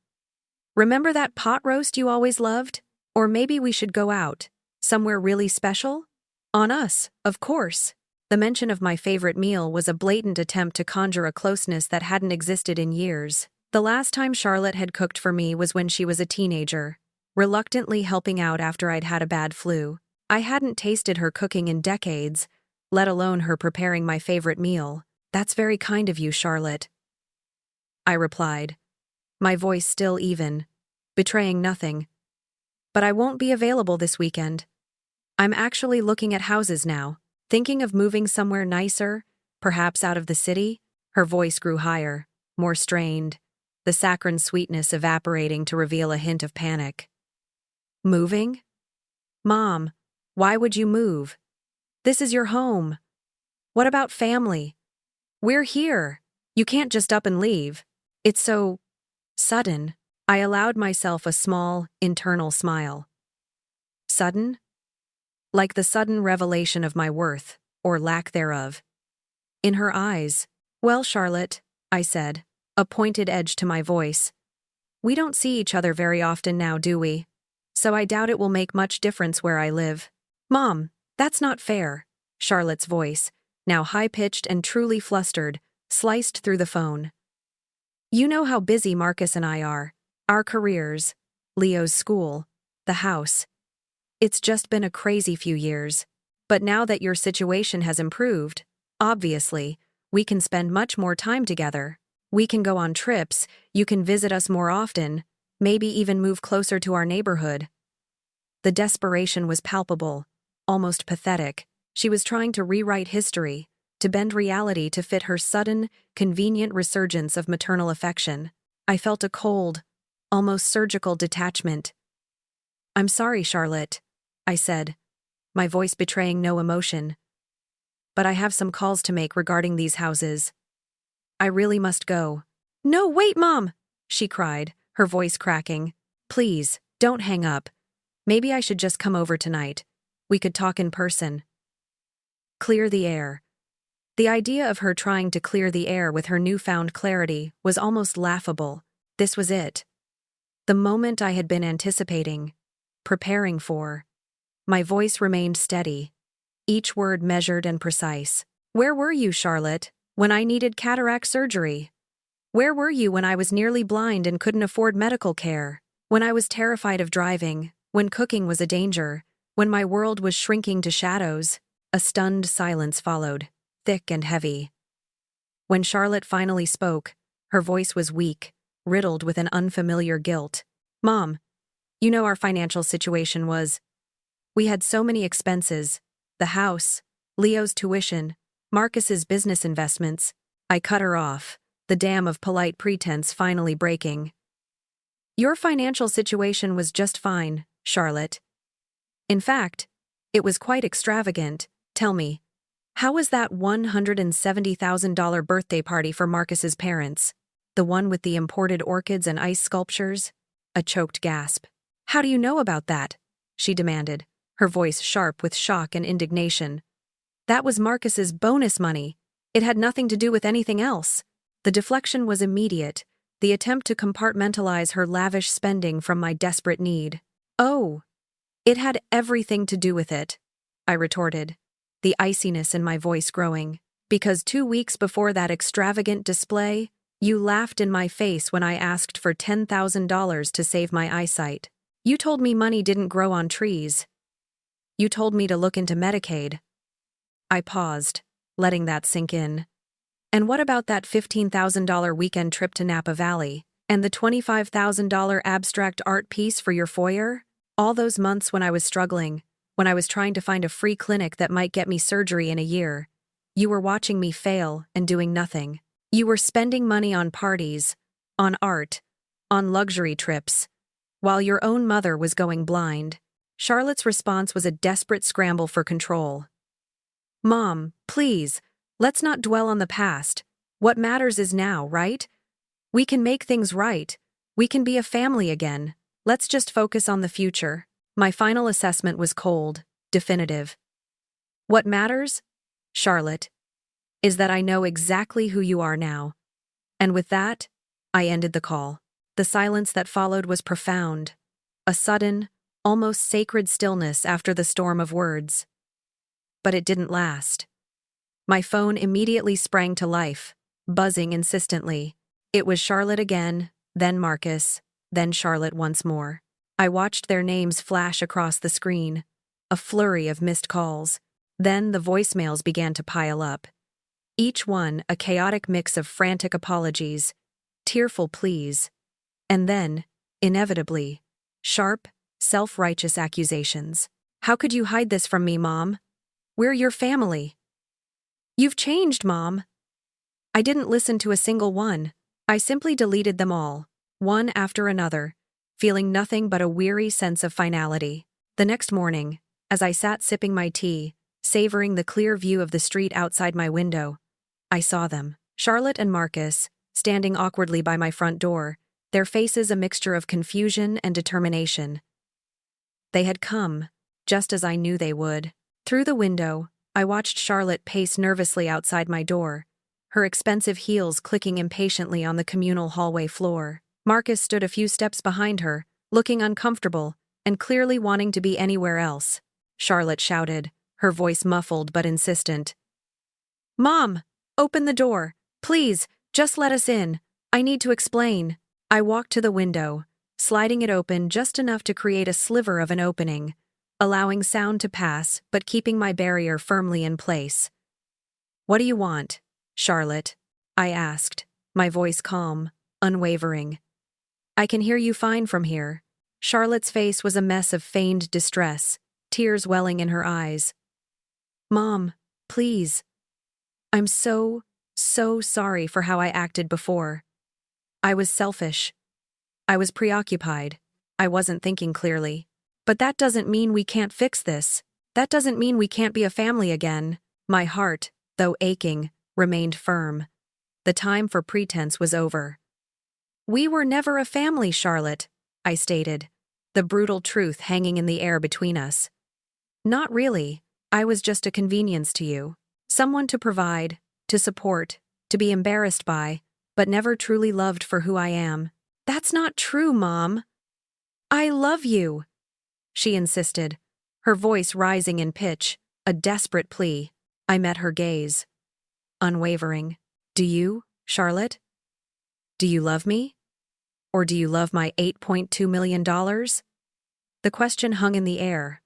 Remember that pot roast you always loved? Or maybe we should go out, somewhere really special? On us, of course. The mention of my favorite meal was a blatant attempt to conjure a closeness that hadn't existed in years. The last time Charlotte had cooked for me was when she was a teenager, reluctantly helping out after I'd had a bad flu. I hadn't tasted her cooking in decades, let alone her preparing my favorite meal. That's very kind of you, Charlotte, I replied, my voice still even, betraying nothing. But I won't be available this weekend. I'm actually looking at houses now, thinking of moving somewhere nicer, perhaps out of the city. Her voice grew higher, more strained, the saccharine sweetness evaporating to reveal a hint of panic. Moving? Mom, why would you move? This is your home. What about family? We're here. You can't just up and leave. It's so sudden. I allowed myself a small, internal smile. Sudden? Like the sudden revelation of my worth, or lack thereof. In her eyes, well, Charlotte, I said, a pointed edge to my voice. We don't see each other very often now, do we? So I doubt it will make much difference where I live. Mom, that's not fair. Charlotte's voice, now high-pitched and truly flustered, sliced through the phone. You know how busy Marcus and I are. Our careers, Leo's school, the house. It's just been a crazy few years. But now that your situation has improved, obviously, we can spend much more time together. We can go on trips, you can visit us more often, maybe even move closer to our neighborhood. The desperation was palpable, almost pathetic. She was trying to rewrite history, to bend reality to fit her sudden, convenient resurgence of maternal affection. I felt a cold, almost surgical detachment. I'm sorry, Charlotte, I said, my voice betraying no emotion. But I have some calls to make regarding these houses. I really must go. No, wait, Mom, she cried, her voice cracking. Please, don't hang up. Maybe I should just come over tonight. We could talk in person. Clear the air. The idea of her trying to clear the air with her newfound clarity was almost laughable. This was it. The moment I had been anticipating, preparing for. My voice remained steady, each word measured and precise. Where were you, Charlotte, when I needed cataract surgery? Where were you when I was nearly blind and couldn't afford medical care? When I was terrified of driving, when cooking was a danger, when my world was shrinking to shadows? A stunned silence followed, thick and heavy. When Charlotte finally spoke, her voice was weak, riddled with an unfamiliar guilt. Mom, you know our financial situation was. We had so many expenses. The house, Leo's tuition, Marcus's business investments. I cut her off, the dam of polite pretense finally breaking. Your financial situation was just fine, Charlotte. In fact, it was quite extravagant. Tell me, how was that $170,000 birthday party for Marcus's parents? The one with the imported orchids and ice sculptures? A choked gasp. How do you know about that? She demanded, her voice sharp with shock and indignation. That was Marcus's bonus money. It had nothing to do with anything else. The deflection was immediate, the attempt to compartmentalize her lavish spending from my desperate need. Oh, it had everything to do with it, I retorted, the iciness in my voice growing. Because 2 weeks before that extravagant display, you laughed in my face when I asked for $10,000 to save my eyesight. You told me money didn't grow on trees. You told me to look into Medicaid. I paused, letting that sink in. And what about that $15,000 weekend trip to Napa Valley? And the $25,000 abstract art piece for your foyer? All those months when I was struggling, when I was trying to find a free clinic that might get me surgery in a year, you were watching me fail and doing nothing. You were spending money on parties, on art, on luxury trips, while your own mother was going blind. Charlotte's response was a desperate scramble for control. Mom, please, let's not dwell on the past. What matters is now, right? We can make things right. We can be a family again. Let's just focus on the future. My final assessment was cold, definitive. What matters, Charlotte, is that I know exactly who you are now. And with that, I ended the call. The silence that followed was profound, a sudden, almost sacred stillness after the storm of words. But it didn't last. My phone immediately sprang to life, buzzing insistently. It was Charlotte again, then Marcus, then Charlotte once more. I watched their names flash across the screen, a flurry of missed calls. Then the voicemails began to pile up. Each one a chaotic mix of frantic apologies, tearful pleas, and then, inevitably, sharp, self-righteous accusations. How could you hide this from me, Mom? We're your family. You've changed, Mom. I didn't listen to a single one. I simply deleted them all, one after another, feeling nothing but a weary sense of finality. The next morning, as I sat sipping my tea, savoring the clear view of the street outside my window, I saw them, Charlotte and Marcus, standing awkwardly by my front door, their faces a mixture of confusion and determination. They had come, just as I knew they would. Through the window, I watched Charlotte pace nervously outside my door, her expensive heels clicking impatiently on the communal hallway floor. Marcus stood a few steps behind her, looking uncomfortable and clearly wanting to be anywhere else. Charlotte shouted, her voice muffled but insistent. Mom, open the door. Please, just let us in. I need to explain. I walked to the window, sliding it open just enough to create a sliver of an opening, allowing sound to pass but keeping my barrier firmly in place. What do you want, Charlotte? I asked, my voice calm, unwavering. I can hear you fine from here. Charlotte's face was a mess of feigned distress, tears welling in her eyes. Mom, please. I'm so sorry for how I acted before. I was selfish. I was preoccupied. I wasn't thinking clearly. But that doesn't mean we can't fix this. That doesn't mean we can't be a family again. My heart, though aching, remained firm. The time for pretense was over. We were never a family, Charlotte, I stated, the brutal truth hanging in the air between us. Not really. I was just a convenience to you. Someone to provide, to support, to be embarrassed by, but never truly loved for who I am. That's not true, Mom. I love you, she insisted, her voice rising in pitch, a desperate plea. I met her gaze. Unwavering. Do you, Charlotte? Do you love me? Or do you love my $8.2 million? The question hung in the air.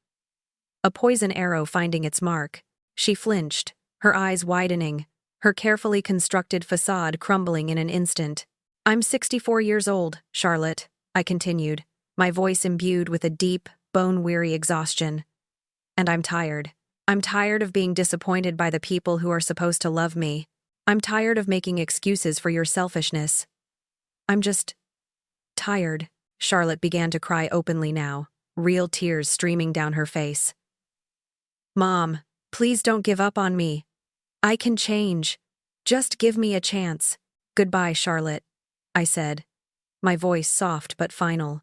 A poison arrow finding its mark. She flinched, her eyes widening, her carefully constructed facade crumbling in an instant. I'm 64 years old, Charlotte, I continued, my voice imbued with a deep, bone-weary exhaustion. And I'm tired. I'm tired of being disappointed by the people who are supposed to love me. I'm tired of making excuses for your selfishness. I'm just tired. Charlotte began to cry openly now, real tears streaming down her face. Mom, please don't give up on me. I can change. Just give me a chance. Goodbye, Charlotte, I said, my voice soft but final.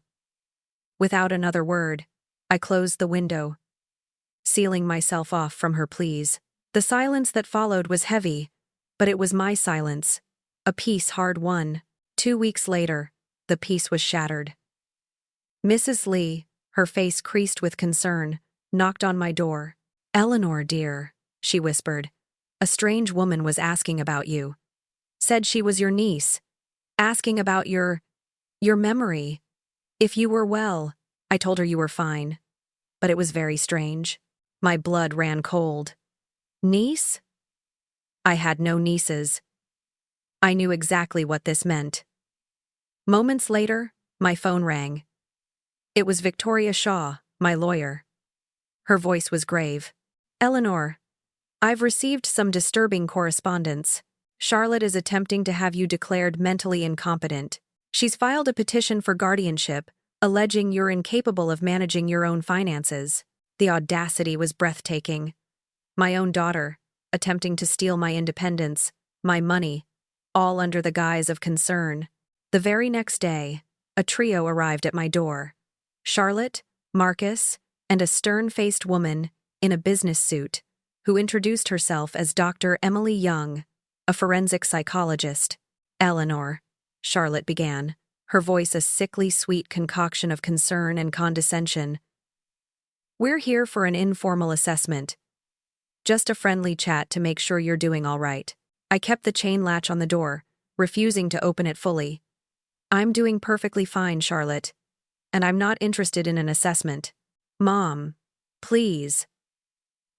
Without another word, I closed the window, sealing myself off from her pleas. The silence that followed was heavy, but it was my silence, a peace hard won. 2 weeks later, the peace was shattered. Mrs. Lee, her face creased with concern, knocked on my door. Eleanor, dear, she whispered, a strange woman was asking about you. Said she was your niece, asking about your memory. If you were well, I told her you were fine. But it was very strange. My blood ran cold. Niece? I had no nieces. I knew exactly what this meant. Moments later, my phone rang. It was Victoria Shaw, my lawyer. Her voice was grave. Eleanor, I've received some disturbing correspondence. Charlotte is attempting to have you declared mentally incompetent. She's filed a petition for guardianship, alleging you're incapable of managing your own finances. The audacity was breathtaking. My own daughter, attempting to steal my independence, my money, all under the guise of concern. The very next day, a trio arrived at my door. Charlotte, Marcus, and a stern-faced woman in a business suit, who introduced herself as Dr. Emily Young, a forensic psychologist. Eleanor, Charlotte began, her voice a sickly sweet concoction of concern and condescension. We're here for an informal assessment. Just a friendly chat to make sure you're doing all right. I kept the chain latch on the door, refusing to open it fully. I'm doing perfectly fine, Charlotte. And I'm not interested in an assessment. Mom, please.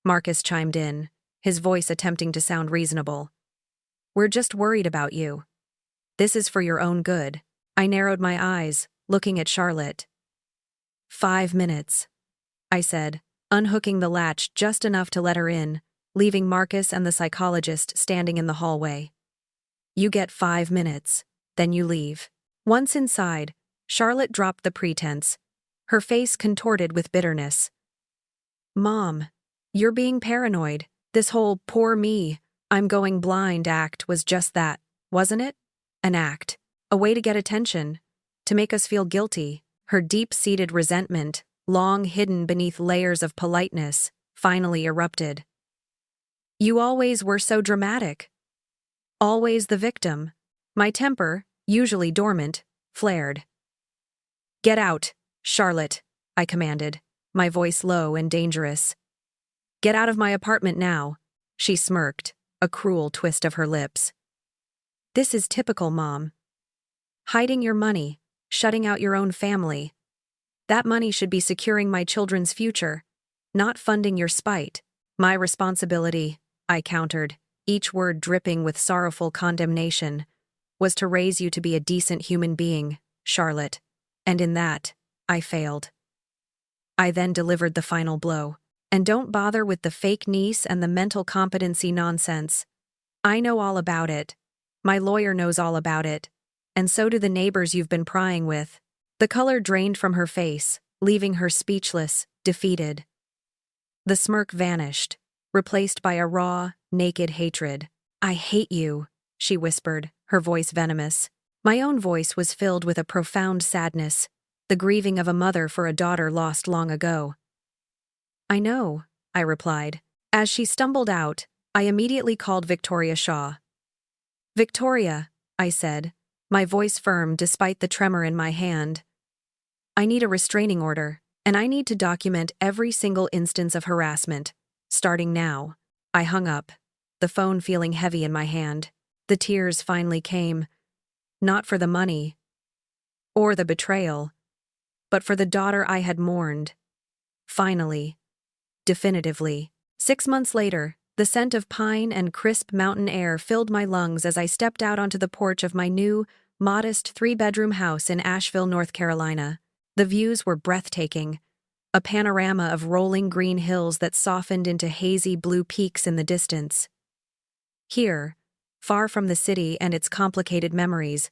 Marcus chimed in, his voice attempting to sound reasonable. We're just worried about you. This is for your own good. I narrowed my eyes, looking at Charlotte. 5 minutes, I said, unhooking the latch just enough to let her in, leaving Marcus and the psychologist standing in the hallway. You get 5 minutes, then you leave. Once inside, Charlotte dropped the pretense, her face contorted with bitterness. Mom, you're being paranoid. This whole poor me, I'm going blind act was just that, wasn't it? An act. A way to get attention. To make us feel guilty. Her deep-seated resentment, long hidden beneath layers of politeness, finally erupted. You always were so dramatic. Always the victim. My temper, usually dormant, flared. Get out, Charlotte, I commanded, my voice low and dangerous. Get out of my apartment now, she smirked, a cruel twist of her lips. This is typical, Mom. Hiding your money, shutting out your own family. That money should be securing my children's future, not funding your spite. My responsibility, I countered, each word dripping with sorrowful condemnation, was to raise you to be a decent human being, Charlotte, and in that, I failed. I then delivered the final blow. And don't bother with the fake niece and the mental competency nonsense. I know all about it. My lawyer knows all about it. And so do the neighbors you've been prying with. The color drained from her face, leaving her speechless, defeated. The smirk vanished, replaced by a raw, naked hatred. I hate you, she whispered, her voice venomous. My own voice was filled with a profound sadness, the grieving of a mother for a daughter lost long ago. I know, I replied. As she stumbled out, I immediately called Victoria Shaw. "Victoria," I said, my voice firm despite the tremor in my hand. "I need a restraining order, and I need to document every single instance of harassment, starting now." I hung up, the phone feeling heavy in my hand. The tears finally came, not for the money or the betrayal, but for the daughter I had mourned. Finally, definitively. 6 months later, the scent of pine and crisp mountain air filled my lungs as I stepped out onto the porch of my new, modest 3-bedroom house in Asheville, North Carolina. The views were breathtaking, a panorama of rolling green hills that softened into hazy blue peaks in the distance. Here, far from the city and its complicated memories,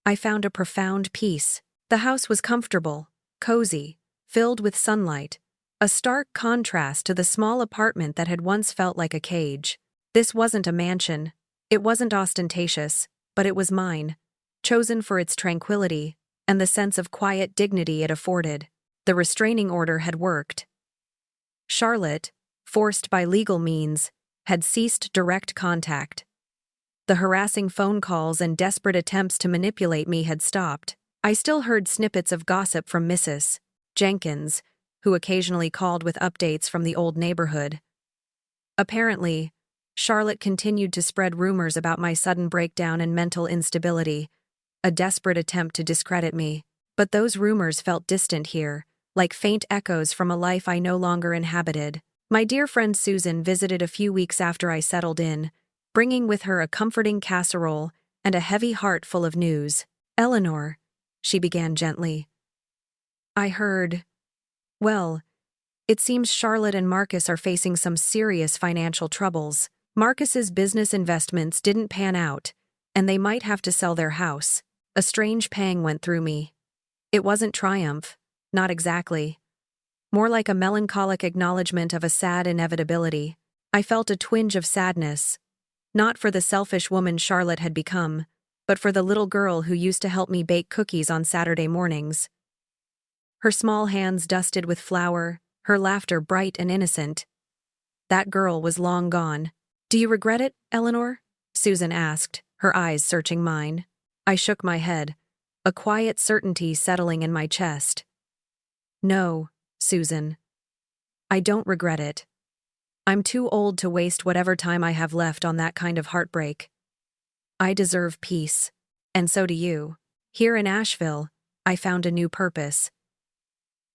I found a profound peace. The house was comfortable, cozy, filled with sunlight, a stark contrast to the small apartment that had once felt like a cage. This wasn't a mansion, it wasn't ostentatious, but it was mine, chosen for its tranquility and the sense of quiet dignity it afforded. The restraining order had worked. Charlotte, forced by legal means, had ceased direct contact. The harassing phone calls and desperate attempts to manipulate me had stopped. I still heard snippets of gossip from Mrs. Jenkins, who occasionally called with updates from the old neighborhood. Apparently, Charlotte continued to spread rumors about my sudden breakdown and mental instability, a desperate attempt to discredit me. But those rumors felt distant here, like faint echoes from a life I no longer inhabited. My dear friend Susan visited a few weeks after I settled in, bringing with her a comforting casserole and a heavy heart full of news. "Eleanor," she began gently, "I heard... Well, it seems Charlotte and Marcus are facing some serious financial troubles. Marcus's business investments didn't pan out, and they might have to sell their house." A strange pang went through me. It wasn't triumph, not exactly. More like a melancholic acknowledgement of a sad inevitability. I felt a twinge of sadness, not for the selfish woman Charlotte had become, but for the little girl who used to help me bake cookies on Saturday mornings. Her small hands dusted with flour, her laughter bright and innocent. That girl was long gone. "Do you regret it, Eleanor?" Susan asked, her eyes searching mine. I shook my head, a quiet certainty settling in my chest. "No, Susan. I don't regret it. I'm too old to waste whatever time I have left on that kind of heartbreak. I deserve peace, and so do you." Here in Asheville, I found a new purpose.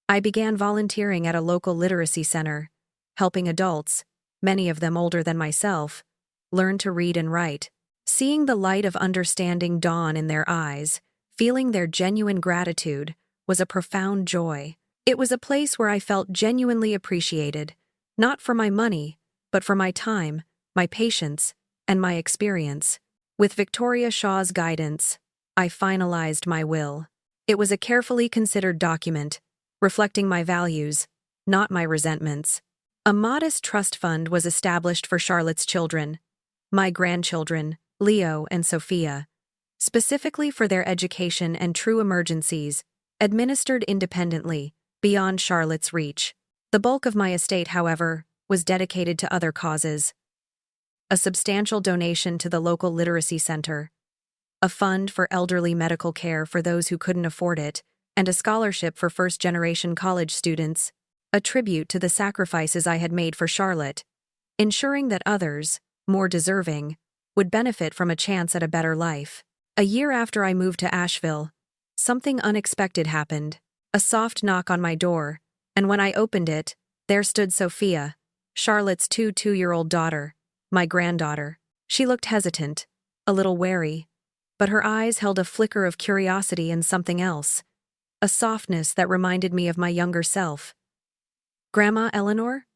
I began volunteering at a local literacy center, helping adults, many of them older than myself, learn to read and write. Seeing the light of understanding dawn in their eyes, feeling their genuine gratitude, was a profound joy. It was a place where I felt genuinely appreciated, not for my money, but for my time, my patience, and my experience. With Victoria Shaw's guidance, I finalized my will. It was a carefully considered document, reflecting my values, not my resentments. A modest trust fund was established for Charlotte's children, my grandchildren, Leo and Sophia, specifically for their education and true emergencies, administered independently, beyond Charlotte's reach. The bulk of my estate, however, was dedicated to other causes. A substantial donation to the local literacy center, a fund for elderly medical care for those who couldn't afford it, and a scholarship for first-generation college students, a tribute to the sacrifices I had made for Charlotte, ensuring that others, more deserving, would benefit from a chance at a better life. A year after I moved to Asheville, something unexpected happened. A soft knock on my door, and when I opened it, there stood Sophia, Charlotte's two-year-old daughter, my granddaughter. She looked hesitant, a little wary, but her eyes held a flicker of curiosity and something else, a softness that reminded me of my younger self. "Grandma Eleanor?"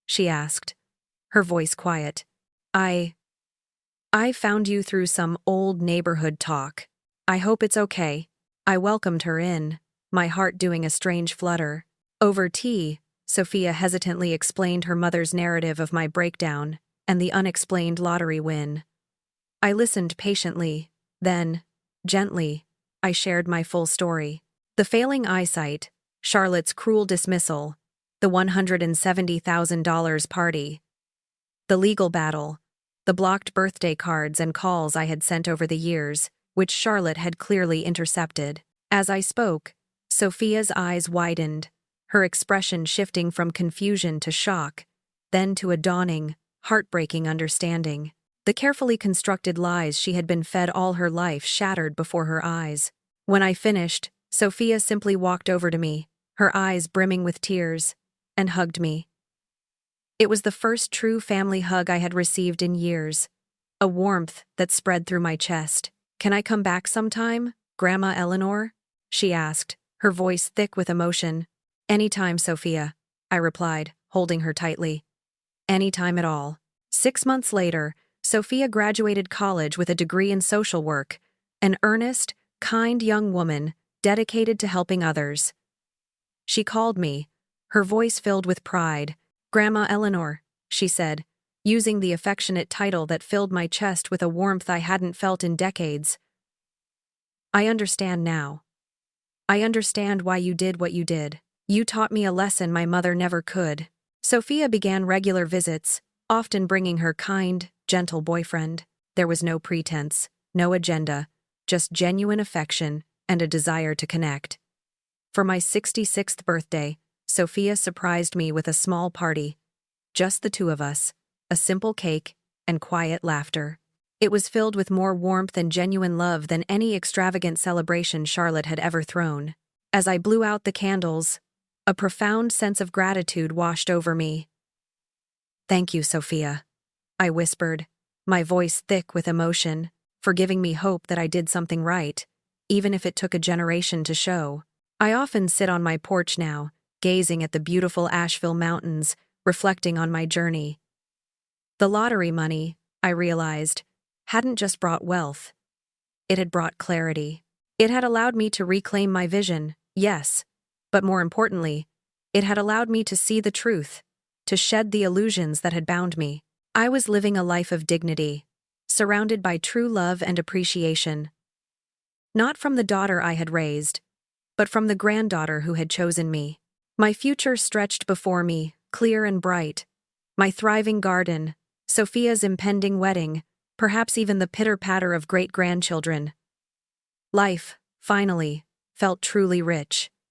she asked, her voice quiet. I found you through some old neighborhood talk. I hope it's okay." I welcomed her in, my heart doing a strange flutter. Over tea, Sophia hesitantly explained her mother's narrative of my breakdown and the unexplained lottery win. I listened patiently, then, gently, I shared my full story. The failing eyesight, Charlotte's cruel dismissal, the $170,000 party. The legal battle. The blocked birthday cards and calls I had sent over the years, which Charlotte had clearly intercepted. As I spoke, Sophia's eyes widened, her expression shifting from confusion to shock, then to a dawning, heartbreaking understanding. The carefully constructed lies she had been fed all her life shattered before her eyes. When I finished, Sophia simply walked over to me, her eyes brimming with tears, and hugged me. It was the first true family hug I had received in years, a warmth that spread through my chest. "Can I come back sometime, Grandma Eleanor?" she asked, her voice thick with emotion. "Anytime, Sophia," I replied, holding her tightly. "Anytime at all." 6 months later, Sophia graduated college with a degree in social work, an earnest, kind young woman dedicated to helping others. She called me, her voice filled with pride. "Grandma Eleanor," she said, using the affectionate title that filled my chest with a warmth I hadn't felt in decades. "I understand now. I understand why you did what you did. You taught me a lesson my mother never could." Sophia began regular visits, often bringing her kind, gentle boyfriend. There was no pretense, no agenda, just genuine affection and a desire to connect. For my 66th birthday, Sophia surprised me with a small party. Just the two of us, a simple cake, and quiet laughter. It was filled with more warmth and genuine love than any extravagant celebration Charlotte had ever thrown. As I blew out the candles, a profound sense of gratitude washed over me. "Thank you, Sophia," I whispered, my voice thick with emotion, for giving me hope that I did something right, even if it took a generation to show. I often sit on my porch now, gazing at the beautiful Asheville mountains, reflecting on my journey. The lottery money, I realized, hadn't just brought wealth. It had brought clarity. It had allowed me to reclaim my vision, yes, but more importantly, it had allowed me to see the truth, to shed the illusions that had bound me. I was living a life of dignity, surrounded by true love and appreciation. Not from the daughter I had raised, but from the granddaughter who had chosen me. My future stretched before me, clear and bright. My thriving garden, Sophia's impending wedding, perhaps even the pitter-patter of great-grandchildren. Life, finally, felt truly rich.